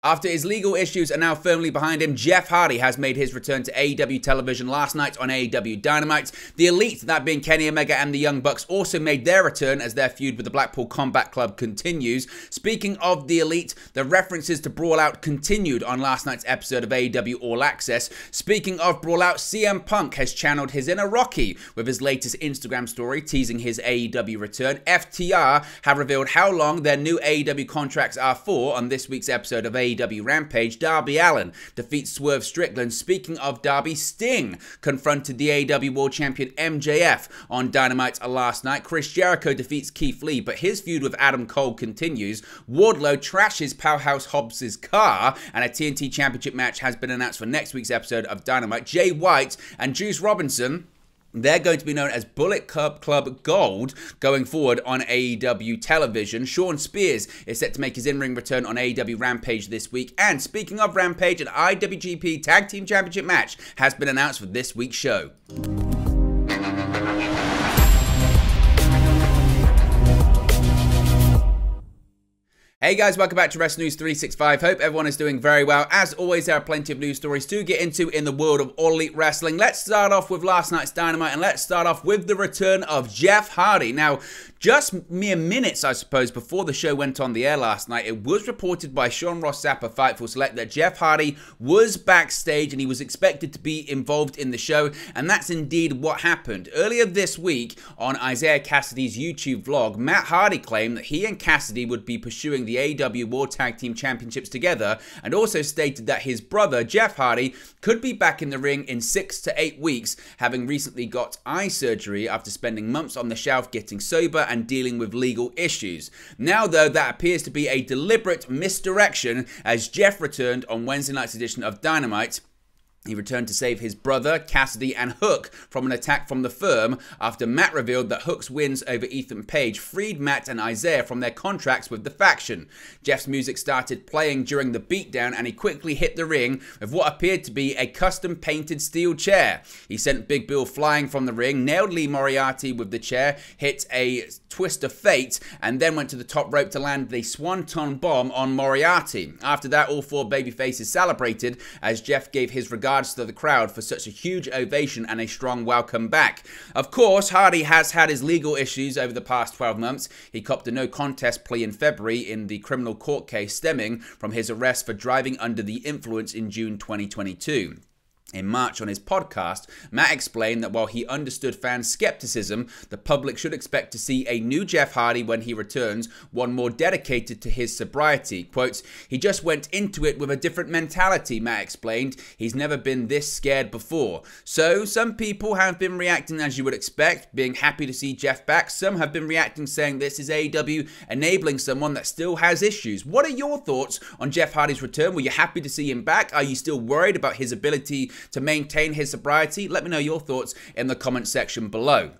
After his legal issues are now firmly behind him, Jeff Hardy has made his return to AEW television last night on AEW Dynamite. The Elite, that being Kenny Omega and the Young Bucks, also made their return as their feud with the Blackpool Combat Club continues. Speaking of the Elite, the references to Brawl Out continued on last night's episode of AEW All Access. Speaking of Brawl Out, CM Punk has channeled his inner Rocky with his latest Instagram story teasing his AEW return. FTR have revealed how long their new AEW contracts are for on this week's episode of AEW Rampage. Darby Allin defeats Swerve Strickland. Speaking of Darby, Sting confronted the AEW World Champion MJF on Dynamite last night. Chris Jericho defeats Keith Lee, but his feud with Adam Cole continues. Wardlow trashes Powerhouse Hobbs' car, and a TNT Championship match has been announced for next week's episode of Dynamite. Jay White and Juice Robinson, they're going to be known as Bullet Club Gold going forward on AEW television. Shawn Spears is set to make his in-ring return on AEW Rampage this week. And speaking of Rampage, an IWGP Tag Team Championship match has been announced for this week's show. Hey guys, welcome back to Wrestling News 365. Hope everyone is doing very well. As always, there are plenty of news stories to get into in the world of All Elite Wrestling. Let's start off with last night's Dynamite, and let's start off with the return of Jeff Hardy. Now, just mere minutes, I suppose, before the show went on the air last night, it was reported by Sean Ross Sapp of Fightful Select that Jeff Hardy was backstage and he was expected to be involved in the show, and that's indeed what happened. Earlier this week, on Isaiah Cassidy's YouTube vlog, Matt Hardy claimed that he and Cassidy would be pursuing the AEW World Tag Team Championships together, and also stated that his brother, Jeff Hardy, could be back in the ring in 6 to 8 weeks, having recently got eye surgery after spending months on the shelf getting sober and dealing with legal issues. Now, though, that appears to be a deliberate misdirection, as Jeff returned on Wednesday night's edition of Dynamite. He returned to save his brother, Cassidy, and Hook from an attack from the Firm after Matt revealed that Hook's wins over Ethan Page freed Matt and Isaiah from their contracts with the faction. Jeff's music started playing during the beatdown, and he quickly hit the ring with what appeared to be a custom-painted steel chair. He sent Big Bill flying from the ring, nailed Lee Moriarty with the chair, hit a twist of fate, and then went to the top rope to land the Swanton bomb on Moriarty. After that, all four babyfaces celebrated as Jeff gave his regards to the crowd for such a huge ovation and a strong welcome back. Of course, Hardy has had his legal issues over the past 12 months. He copped a no contest plea in February in the criminal court case stemming from his arrest for driving under the influence in June 2022. In March on his podcast, Matt explained that while he understood fans' skepticism, the public should expect to see a new Jeff Hardy when he returns, one more dedicated to his sobriety. Quotes, "He just went into it with a different mentality," Matt explained. "He's never been this scared before." So, some people have been reacting as you would expect, being happy to see Jeff back. Some have been reacting saying this is AEW enabling someone that still has issues. What are your thoughts on Jeff Hardy's return? Were you happy to see him back? Are you still worried about his ability to maintain his sobriety? Let me know your thoughts in the comment section below.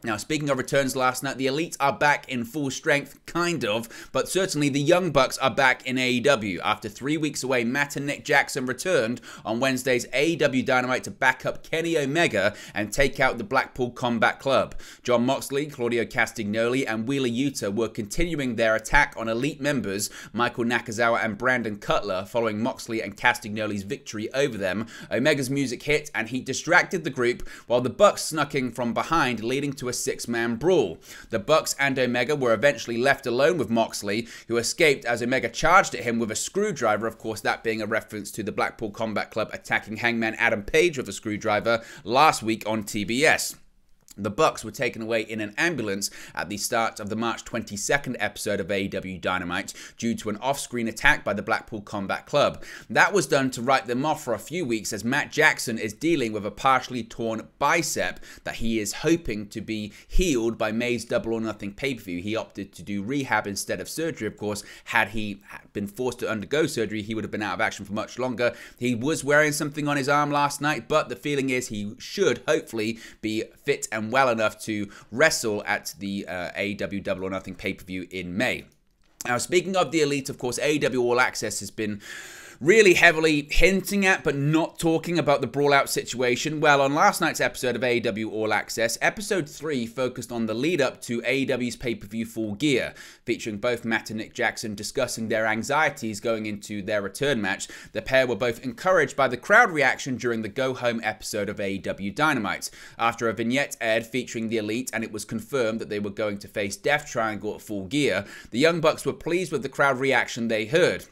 Now, speaking of returns last night, the Elite are back in full strength, kind of, but certainly the Young Bucks are back in AEW. After 3 weeks away, Matt and Nick Jackson returned on Wednesday's AEW Dynamite to back up Kenny Omega and take out the Blackpool Combat Club. Jon Moxley, Claudio Castagnoli, and Wheeler Yuta were continuing their attack on Elite members Michael Nakazawa and Brandon Cutler following Moxley and Castagnoli's victory over them. Omega's music hit and he distracted the group while the Bucks snuck in from behind, leading to a 6-man brawl. The Bucks and Omega were eventually left alone with Moxley, who escaped as Omega charged at him with a screwdriver, of course that being a reference to the Blackpool Combat Club attacking Hangman Adam Page with a screwdriver last week on TBS. The Bucks were taken away in an ambulance at the start of the March 22nd episode of AEW Dynamite due to an off-screen attack by the Blackpool Combat Club. That was done to write them off for a few weeks, as Matt Jackson is dealing with a partially torn bicep that he is hoping to be healed by May's Double or Nothing pay-per-view. He opted to do rehab instead of surgery, of course. Had he been forced to undergo surgery, he would have been out of action for much longer. He was wearing something on his arm last night, but the feeling is he should hopefully be fit and well enough to wrestle at the AEW Double or Nothing pay-per-view in May. Now, speaking of the Elite, of course, AEW All Access has been really heavily hinting at but not talking about the Brawlout situation? Well, on last night's episode of AEW All Access, episode 3 focused on the lead up to AEW's pay-per-view Full Gear, featuring both Matt and Nick Jackson discussing their anxieties going into their return match. The pair were both encouraged by the crowd reaction during the go-home episode of AEW Dynamite. After a vignette aired featuring the Elite and it was confirmed that they were going to face Death Triangle at Full Gear, the Young Bucks were pleased with the crowd reaction they heard.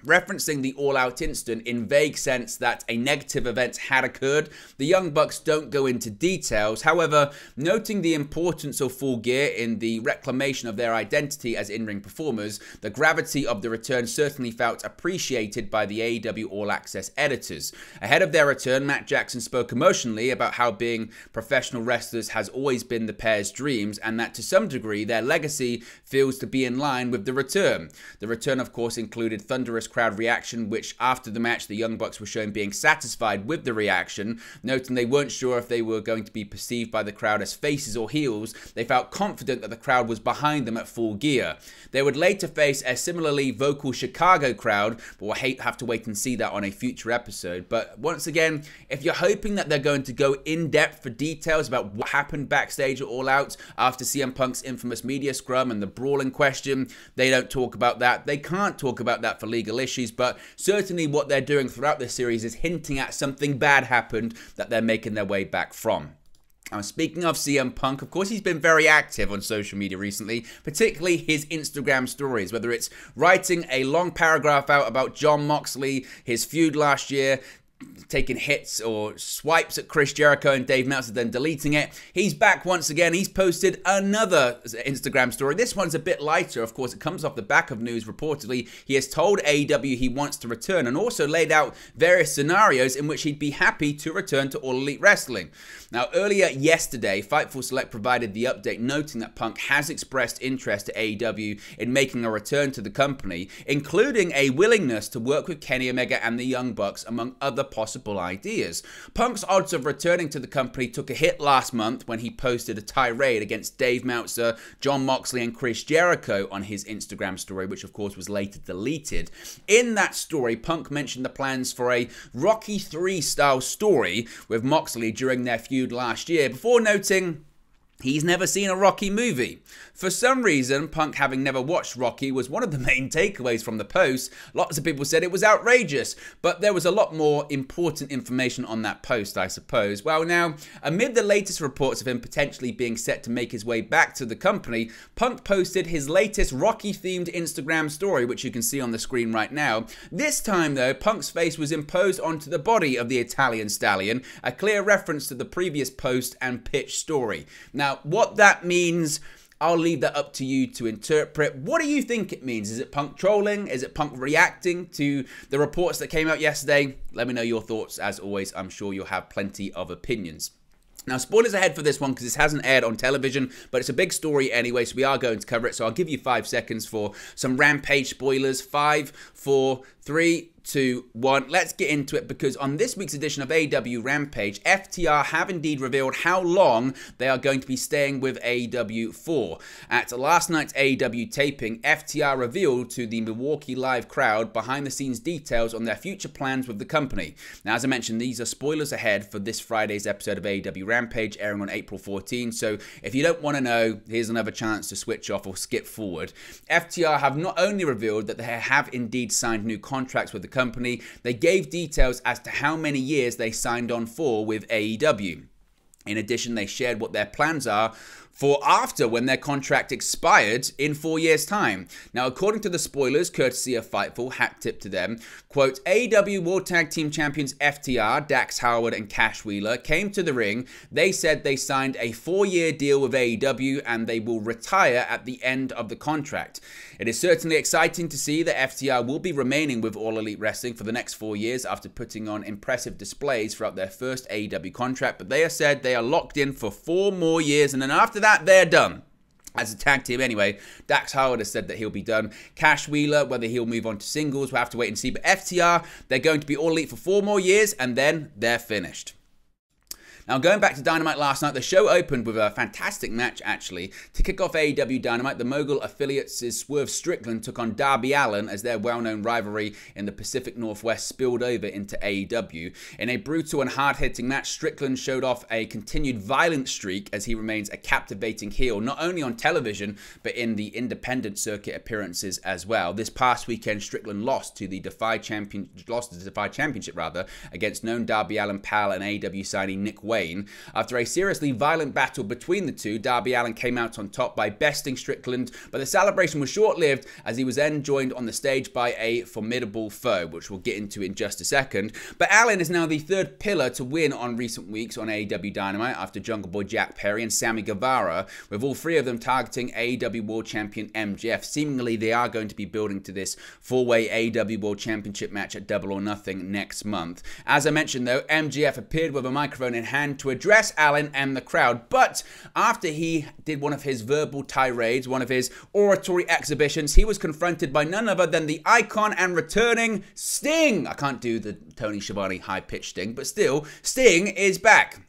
Referencing the all-out incident in vague sense that a negative event had occurred, the Young Bucks don't go into details. However, noting the importance of Full Gear in the reclamation of their identity as in-ring performers, the gravity of the return certainly felt appreciated by the AEW All Access editors. Ahead of their return, Matt Jackson spoke emotionally about how being professional wrestlers has always been the pair's dreams, and that to some degree their legacy feels to be in line with the return. The return, of course, included thunderous crowd reaction, which after the match the Young Bucks were shown being satisfied with the reaction, noting they weren't sure if they were going to be perceived by the crowd as faces or heels. They felt confident that the crowd was behind them at Full Gear. They would later face a similarly vocal Chicago crowd, but we'll have to wait and see that on a future episode. But once again, if you're hoping that they're going to go in depth for details about what happened backstage at All Out after CM Punk's infamous media scrum and the brawl in question, they don't talk about that. They can't talk about that for legal issues, but certainly what they're doing throughout this series is hinting at something bad happened that they're making their way back from. Now, speaking of CM Punk, of course, he's been very active on social media recently, particularly his Instagram stories, whether it's writing a long paragraph out about Jon Moxley, his feud last year, taking hits or swipes at Chris Jericho and Dave Meltzer, then deleting it. He's back once again. He's posted another Instagram story. This one's a bit lighter. Of course, it comes off the back of news. Reportedly, he has told AEW he wants to return and also laid out various scenarios in which he'd be happy to return to All Elite Wrestling. Now, earlier yesterday, Fightful Select provided the update noting that Punk has expressed interest to AEW in making a return to the company, including a willingness to work with Kenny Omega and the Young Bucks, among other possible ideas. Punk's odds of returning to the company took a hit last month when he posted a tirade against Dave Meltzer, Jon Moxley and Chris Jericho on his Instagram story, which of course was later deleted. In that story, Punk mentioned the plans for a Rocky III style story with Moxley during their feud last year, before noting he's never seen a Rocky movie. For some reason, Punk having never watched Rocky was one of the main takeaways from the post. Lots of people said it was outrageous, but there was a lot more important information on that post, I suppose. Well, now, amid the latest reports of him potentially being set to make his way back to the company, Punk posted his latest Rocky-themed Instagram story, which you can see on the screen right now. This time, though, Punk's face was imposed onto the body of the Italian stallion, a clear reference to the previous post and pitch story. Now, what that means, I'll leave that up to you to interpret. What do you think it means? Is it Punk trolling? Is it Punk reacting to the reports that came out yesterday? Let me know your thoughts. As always, I'm sure you'll have plenty of opinions. Now, spoilers ahead for this one because this hasn't aired on television, but it's a big story anyway, so we are going to cover it. So I'll give you 5 seconds for some Rampage spoilers. 5, 4, 3, 2, 1. Let's get into it, because on this week's edition of AEW Rampage, FTR have indeed revealed how long they are going to be staying with AEW for. At last night's AEW taping, FTR revealed to the Milwaukee Live crowd behind-the-scenes details on their future plans with the company. Now, as I mentioned, these are spoilers ahead for this Friday's episode of AEW Rampage, airing on April 14, so if you don't want to know, here's another chance to switch off or skip forward. FTR have not only revealed that they have indeed signed new contracts with the company, they gave details as to how many years they signed on for with AEW. In addition, they shared what their plans are for after when their contract expired in 4 years' time. Now, according to the spoilers, courtesy of Fightful, hat tip to them, quote, AEW World Tag Team Champions FTR, Dax Howard and Cash Wheeler came to the ring. They said they signed a 4-year deal with AEW and they will retire at the end of the contract. It is certainly exciting to see that FTR will be remaining with All Elite Wrestling for the next 4 years after putting on impressive displays throughout their first AEW contract, but they have said they are locked in for 4 more years, and then after that, they're done. As a tag team anyway, Dax Howard has said that he'll be done. Cash Wheeler, whether he'll move on to singles, we'll have to wait and see. But FTR, they're going to be All Elite for 4 more years, and then they're finished. Now, going back to Dynamite last night, the show opened with a fantastic match, actually. To kick off AEW Dynamite, the Mogul affiliates' Swerve Strickland took on Darby Allin as their well-known rivalry in the Pacific Northwest spilled over into AEW. In a brutal and hard-hitting match, Strickland showed off a continued violent streak as he remains a captivating heel, not only on television, but in the independent circuit appearances as well. This past weekend, Strickland lost the Defy Championship against known Darby Allin pal and AEW signing Nick Wayne. After a seriously violent battle between the two, Darby Allin came out on top by besting Strickland, but the celebration was short-lived as he was then joined on the stage by a formidable foe, which we'll get into in just a second. But Allin is now the third pillar to win on recent weeks on AEW Dynamite after Jungle Boy Jack Perry and Sammy Guevara, with all three of them targeting AEW World Champion MJF. Seemingly, they are going to be building to this four-way AEW World Championship match at Double or Nothing next month. As I mentioned, though, MJF appeared with a microphone in hand to address Allin and the crowd, but after he did one of his verbal tirades, one of his oratory exhibitions, he was confronted by none other than the icon and returning Sting. I can't do the Tony Schiavone high-pitched Sting, but still, Sting is back.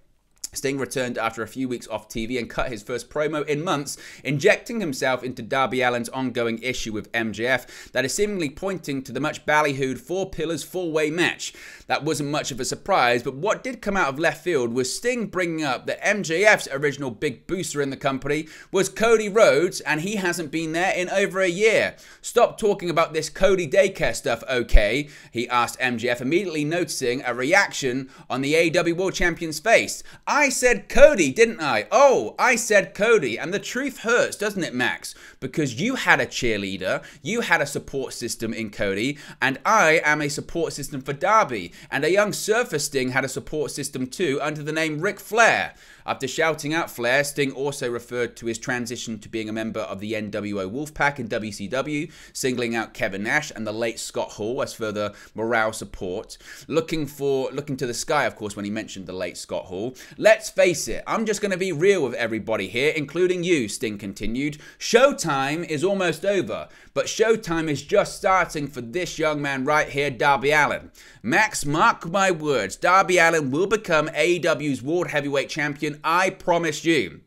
Sting returned after a few weeks off TV and cut his first promo in months, injecting himself into Darby Allin's ongoing issue with MJF that is seemingly pointing to the much ballyhooed Four Pillars four-way match. That wasn't much of a surprise, but what did come out of left field was Sting bringing up that MJF's original big booster in the company was Cody Rhodes, and he hasn't been there in over a year. Stop talking about this Cody daycare stuff, okay? He asked MJF, immediately noticing a reaction on the AEW World Champion's face. I said Cody, didn't I? Oh, I said Cody. And the truth hurts, doesn't it, Max? Because you had a cheerleader, you had a support system in Cody, and I am a support system for Darby. And a young surfer Sting had a support system too under the name Ric Flair. After shouting out Flair, Sting also referred to his transition to being a member of the NWO Wolfpack in WCW, singling out Kevin Nash and the late Scott Hall as further morale support. Looking to the sky, of course, when he mentioned the late Scott Hall. Let's face it, I'm just going to be real with everybody here, including you, Sting continued. Showtime is almost over, but showtime is just starting for this young man right here, Darby Allin. Max, mark my words, Darby Allin will become AEW's World Heavyweight Champion, I promise you.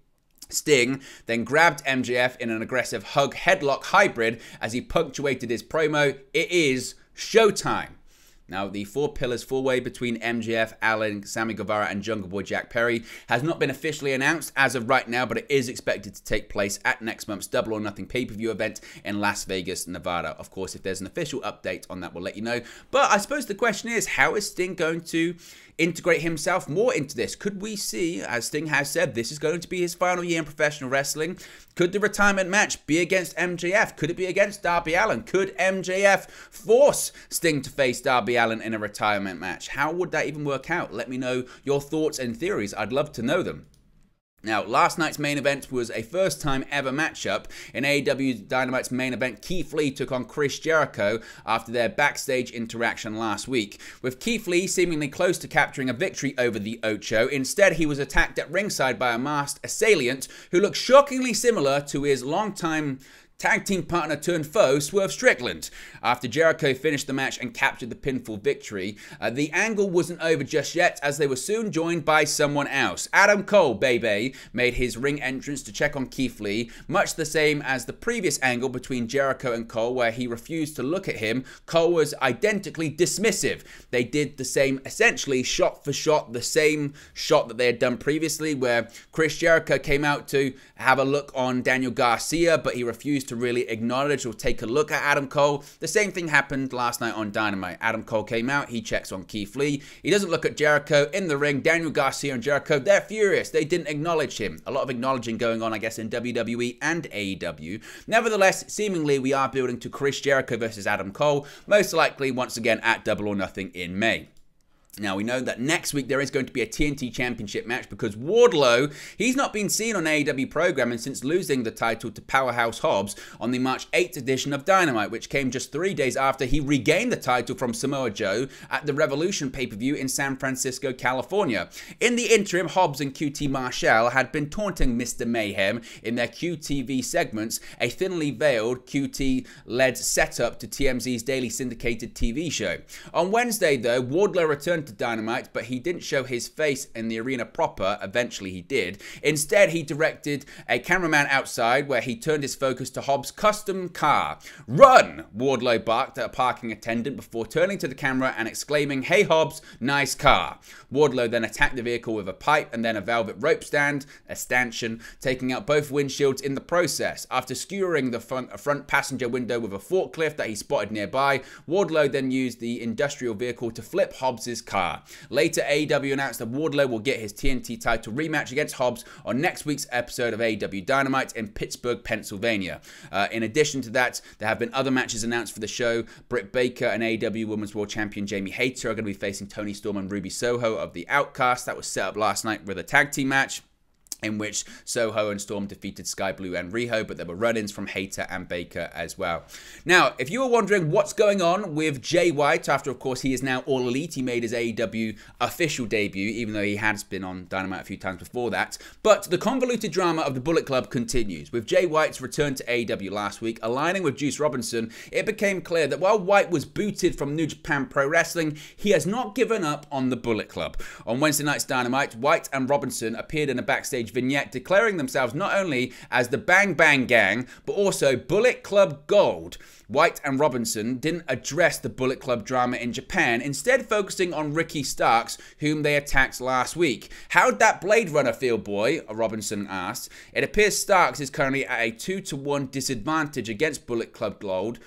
Sting then grabbed MJF in an aggressive hug headlock hybrid as he punctuated his promo, it is showtime. Now, the Four Pillars four-way between MJF, Allin, Sammy Guevara, and Jungle Boy Jack Perry has not been officially announced as of right now, but it is expected to take place at next month's Double or Nothing pay-per-view event in Las Vegas, Nevada. Of course, if there's an official update on that, we'll let you know. But I suppose the question is, how is Sting going to integrate himself more into this? Could we see, as Sting has said, this is going to be his final year in professional wrestling? Could the retirement match be against MJF? Could it be against Darby Allin? Could MJF force Sting to face Darby Allin in a retirement match? How would that even work out? Let me know your thoughts and theories. I'd love to know them. Now, last night's main event was a first-time ever matchup. In AEW Dynamite's main event, Keith Lee took on Chris Jericho after their backstage interaction last week. With Keith Lee seemingly close to capturing a victory over the Ocho, instead he was attacked at ringside by a masked assailant who looked shockingly similar to his longtime tag team partner turned foe, Swerve Strickland. After Jericho finished the match and captured the pinfall victory, the angle wasn't over just yet as they were soon joined by someone else. Adam Cole, baby, made his ring entrance to check on Keith Lee, much the same as the previous angle between Jericho and Cole where he refused to look at him. Cole was identically dismissive. They did the same, essentially shot for shot, the same shot that they had done previously where Chris Jericho came out to have a look on Daniel Garcia, but he refused to really acknowledge or take a look at Adam Cole. The same thing happened last night on Dynamite. Adam Cole came out, he checks on Keith Lee. He doesn't look at Jericho in the ring. Daniel Garcia and Jericho, they're furious. They didn't acknowledge him. A lot of acknowledging going on, I guess, in WWE and AEW. Nevertheless, seemingly we are building to Chris Jericho versus Adam Cole, most likely once again at Double or Nothing in May. Now, we know that next week there is going to be a TNT Championship match because Wardlow, he's not been seen on AEW programming since losing the title to Powerhouse Hobbs on the March 8th edition of Dynamite, which came just 3 days after he regained the title from Samoa Joe at the Revolution pay-per-view in San Francisco, California. In the interim, Hobbs and QT Marshall had been taunting Mr. Mayhem in their QTV segments, a thinly veiled QT-led setup to TMZ's daily syndicated TV show. On Wednesday, though, Wardlow returned returned to Dynamite, but he didn't show his face in the arena proper. Eventually he did. Instead, he directed a cameraman outside where he turned his focus to Hobbs' custom car. "Run!" Wardlow barked at a parking attendant before turning to the camera and exclaiming, "Hey Hobbs, nice car." Wardlow then attacked the vehicle with a pipe and then a velvet rope stand, a stanchion, taking out both windshields in the process. After skewering the front passenger window with a forklift that he spotted nearby, Wardlow then used the industrial vehicle to flip Hobbs' car. Later, AEW announced that Wardlow will get his TNT title rematch against Hobbs on next week's episode of AEW Dynamite in Pittsburgh, Pennsylvania. In addition to that, there have been other matches announced for the show. Britt Baker and AEW Women's World Champion Jamie Hayter are going to be facing Toni Storm and Ruby Soho of the Outcast. That was set up last night with a tag team match in which Soho and Storm defeated Sky Blue and Riho, but there were run-ins from Hayter and Baker as well. Now, if you were wondering what's going on with Jay White, after, of course, he is now All Elite, he made his AEW official debut, even though he has been on Dynamite a few times before that. But the convoluted drama of the Bullet Club continues. With Jay White's return to AEW last week, aligning with Juice Robinson, it became clear that while White was booted from New Japan Pro Wrestling, he has not given up on the Bullet Club. On Wednesday night's Dynamite, White and Robinson appeared in a backstage vignette declaring themselves not only as the Bang Bang Gang, but also Bullet Club Gold. White and Robinson didn't address the Bullet Club drama in Japan, instead focusing on Ricky Starks, whom they attacked last week. "How'd that Blade Runner feel, boy?" Robinson asked. It appears Starks is currently at a 2-to-1 disadvantage against Bullet Club Gold.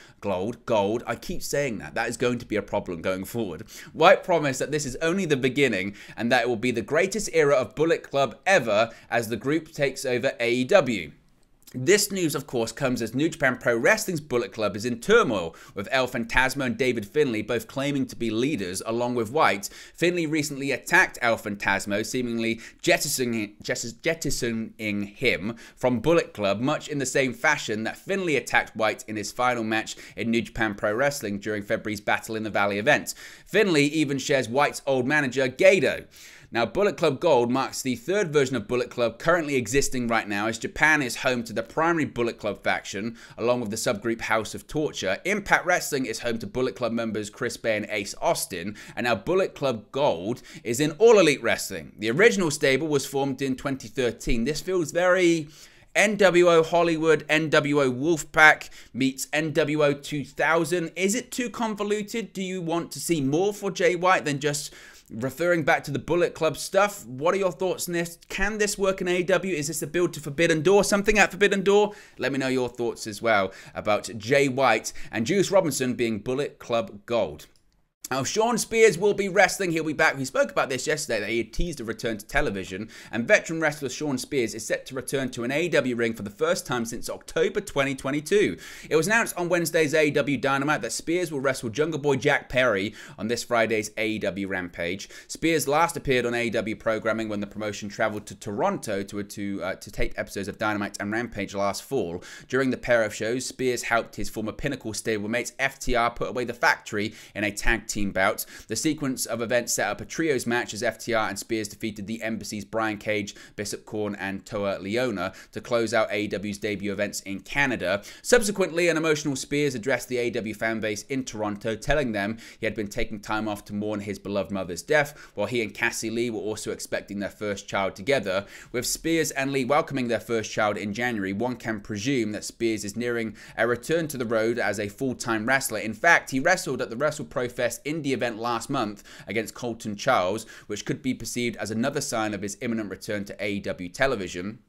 I keep saying that. That is going to be a problem going forward. White promised that this is only the beginning and that it will be the greatest era of Bullet Club ever as the group takes over AEW. This news, of course, comes as New Japan Pro Wrestling's Bullet Club is in turmoil, with El Phantasmo and David Finlay both claiming to be leaders, along with White. Finlay recently attacked El Phantasmo, seemingly jettisoning him from Bullet Club, much in the same fashion that Finlay attacked White in his final match in New Japan Pro Wrestling during February's Battle in the Valley event. Finlay even shares White's old manager, Gedo. Now, Bullet Club Gold marks the third version of Bullet Club currently existing right now, as Japan is home to the primary Bullet Club faction, along with the subgroup House of Torture. Impact Wrestling is home to Bullet Club members Chris Bay and Ace Austin, and now Bullet Club Gold is in All Elite Wrestling. The original stable was formed in 2013. This feels very NWO Hollywood, NWO Wolfpack meets NWO 2000. Is it too convoluted? Do you want to see more for Jay White than just referring back to the Bullet Club stuff? What are your thoughts on this? Can this work in AEW? Is this a build to Forbidden Door? Something at Forbidden Door? Let me know your thoughts as well about Jay White and Juice Robinson being Bullet Club Gold. Now, Shawn Spears will be wrestling. He'll be back. We spoke about this yesterday, that he had teased a return to television. And veteran wrestler Shawn Spears is set to return to an AEW ring for the first time since October 2022. It was announced on Wednesday's AEW Dynamite that Spears will wrestle Jungle Boy Jack Perry on this Friday's AEW Rampage. Spears last appeared on AEW programming when the promotion traveled to Toronto to tape episodes of Dynamite and Rampage last fall. During the pair of shows, Spears helped his former Pinnacle stablemates FTR put away the Factory in a tag team bout. The sequence of events set up a trios match as FTR and Spears defeated the Embassy's Brian Cage, Bishop Korn, and Toa Leona to close out AEW's debut events in Canada. Subsequently, an emotional Spears addressed the AEW fanbase in Toronto, telling them he had been taking time off to mourn his beloved mother's death, while he and Cassie Lee were also expecting their first child together. With Spears and Lee welcoming their first child in January, one can presume that Spears is nearing a return to the road as a full-time wrestler. In fact, he wrestled at the WrestlePro Fest indie event last month against Colton Charles, which could be perceived as another sign of his imminent return to AEW television.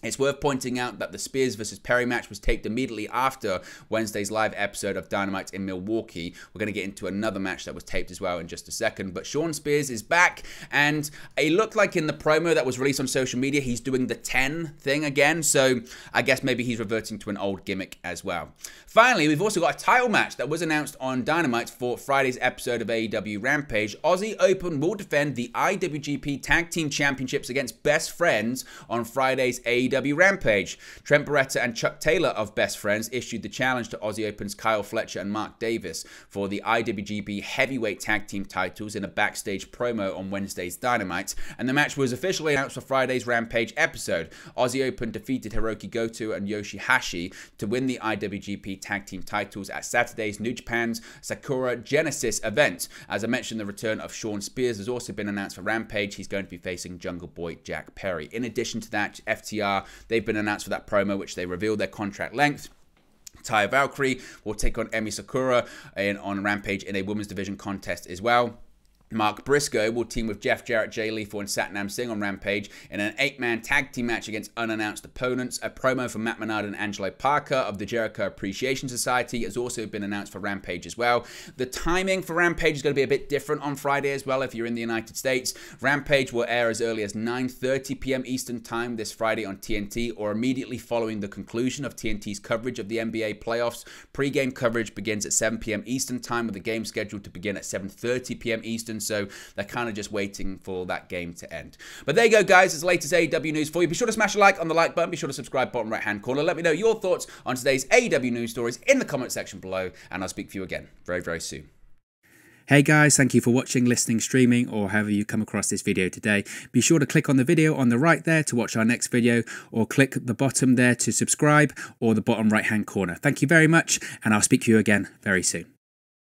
It's worth pointing out that the Spears vs. Perry match was taped immediately after Wednesday's live episode of Dynamite in Milwaukee. We're going to get into another match that was taped as well in just a second. But Shawn Spears is back, and it looked like in the promo that was released on social media, he's doing the 10 thing again. So I guess maybe he's reverting to an old gimmick as well. Finally, we've also got a title match that was announced on Dynamite for Friday's episode of AEW Rampage. Aussie Open will defend the IWGP Tag Team Championships against Best Friends on Friday's AEW AEW Rampage. Trent Beretta and Chuck Taylor of Best Friends issued the challenge to Aussie Open's Kyle Fletcher and Mark Davis for the IWGP Heavyweight Tag Team titles in a backstage promo on Wednesday's Dynamite, and the match was officially announced for Friday's Rampage episode. Aussie Open defeated Hiroki Goto and Yoshihashi to win the IWGP Tag Team titles at Saturday's New Japan's Sakura Genesis event. As I mentioned, the return of Shawn Spears has also been announced for Rampage. He's going to be facing Jungle Boy Jack Perry. In addition to that, FTR, they've been announced for that promo, which they revealed their contract length. Taya Valkyrie will take on Emi Sakura on Rampage in a women's division contest as well. Mark Briscoe will team with Jeff Jarrett, Jay Lethal, and Satnam Singh on Rampage in an 8-man tag team match against unannounced opponents. A promo from Matt Menard and Angelo Parker of the Jericho Appreciation Society has also been announced for Rampage as well. The timing for Rampage is going to be a bit different on Friday as well if you're in the United States. Rampage will air as early as 9:30 p.m. Eastern Time this Friday on TNT, or immediately following the conclusion of TNT's coverage of the NBA playoffs. Pre-game coverage begins at 7 p.m. Eastern Time, with the game scheduled to begin at 7:30 p.m. Eastern. So they're kind of just waiting for that game to end. But there you go, guys. It's the latest AEW news for you. Be sure to smash a like on the like button. Be sure to subscribe bottom right hand corner. Let me know your thoughts on today's AEW news stories in the comment section below, and I'll speak to you again very, very soon. Hey guys, thank you for watching, listening, streaming, or however you come across this video today. Be sure to click on the video on the right there to watch our next video, or click the bottom there to subscribe, or the bottom right hand corner. Thank you very much, and I'll speak to you again very soon.